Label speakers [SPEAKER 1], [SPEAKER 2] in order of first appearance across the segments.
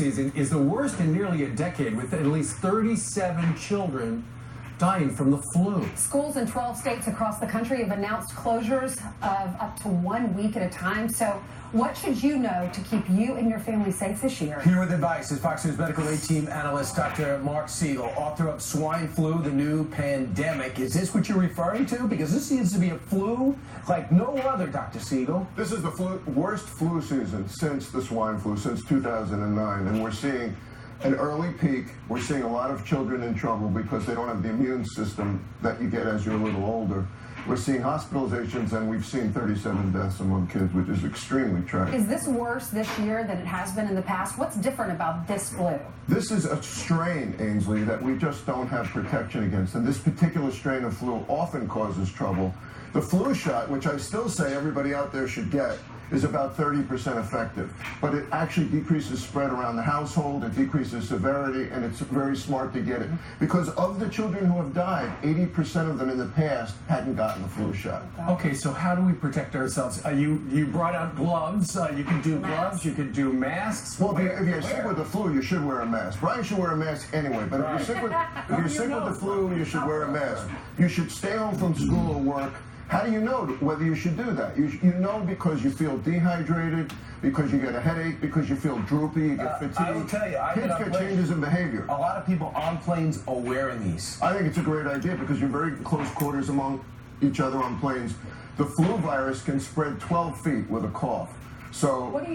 [SPEAKER 1] Season is the worst in nearly a decade, with at least 37 children dying from the flu.
[SPEAKER 2] Schools in 12 states across the country have announced closures of up to 1 week at a time. So what should you know to keep you and your family safe this year?
[SPEAKER 3] Here with advice is Fox News Medical Aid Team analyst Dr. Mark Siegel, author of Swine Flu, the New Pandemic. Is this what you're referring to? Because this seems to be a flu like no other, Dr. Siegel.
[SPEAKER 4] This is the worst flu season since the swine flu, since 2009, and we're seeing an early peak. We're seeing a lot of children in trouble because they don't have the immune system that you get as you're a little older. We're seeing hospitalizations, and we've seen 37 deaths among kids, which is extremely tragic.
[SPEAKER 2] Is this worse this year than it has been in the past? What's different about this flu?
[SPEAKER 4] This is a strain, Ainsley, that we just don't have protection against, and this particular strain of flu often causes trouble. The flu shot, which I still say everybody out there should get, is about 30% effective, but it actually decreases spread around the household, it decreases severity, and it's very smart to get it. Because of the children who have died, 80% of them in the past hadn't gotten the flu shot.
[SPEAKER 1] Okay, so how do we protect ourselves? You brought out gloves. You can do gloves. You can do masks.
[SPEAKER 4] Well, if you're sick with the flu, you should wear a mask. Brian should wear a mask anyway, but if you're sick with the flu, you should wear a mask. You should stay home from school or work. How do you know whether you should do that? You know because you feel dehydrated, because you get a headache, because you feel droopy, you get fatigued.
[SPEAKER 3] I will tell you,
[SPEAKER 4] kids get changes in behavior.
[SPEAKER 3] A lot of people on planes are wearing these.
[SPEAKER 4] I think it's a great idea because you're very close quarters among each other on planes. The flu virus can spread 12 feet with a cough. So
[SPEAKER 2] what do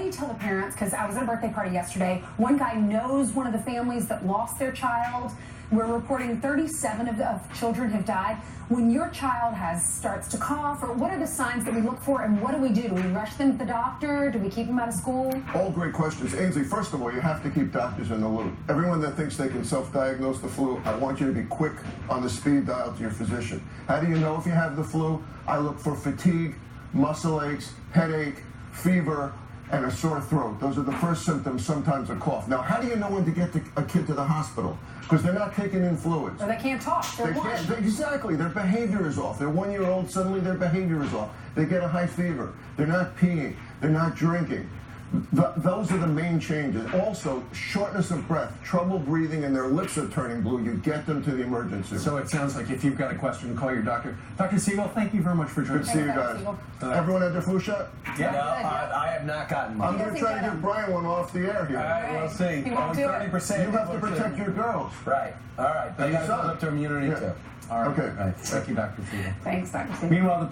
[SPEAKER 2] you tell the parents? Because I was at a birthday party yesterday. One guy knows one of the families that lost their child. We're reporting 37 of children have died. When your child starts to cough, or what are the signs that we look for, and what do we do? Do we rush them to the doctor? Do we keep them out of school?
[SPEAKER 4] All great questions. Ainsley, first of all, you have to keep doctors in the loop. Everyone that thinks they can self-diagnose the flu, I want you to be quick on the speed dial to your physician. How do you know if you have the flu? I look for fatigue, muscle aches, headache, fever, and a sore throat. Those are the first symptoms, sometimes a cough. Now, how do you know when to get a kid to the hospital? Because they're not taking in fluids.
[SPEAKER 2] Or they can't talk.
[SPEAKER 4] Exactly. Their behavior is off. They're 1 year old, suddenly their behavior is off. They get a high fever. They're not peeing. They're not drinking. Those are the main changes. Also, shortness of breath, trouble breathing, and their lips are turning blue. You get them to the emergency room.
[SPEAKER 1] So it sounds like if you've got a question, call your doctor. Dr. Siegel, thank you very much for joining us.
[SPEAKER 4] Good to see you guys. Everyone had their flu shot?
[SPEAKER 3] Yeah. No, I have not gotten one.
[SPEAKER 4] I'm going to try to give Brian one off the air here.
[SPEAKER 3] All right, we'll see.
[SPEAKER 2] Won't do it.
[SPEAKER 3] 30%.
[SPEAKER 4] You have to protect your girls.
[SPEAKER 3] Right. All right. They got to build up their immunity too.
[SPEAKER 1] All right.
[SPEAKER 4] Okay.
[SPEAKER 1] Right. Thank you, Dr. Siegel.
[SPEAKER 2] Thanks, Dr. Siegel.
[SPEAKER 1] Meanwhile, the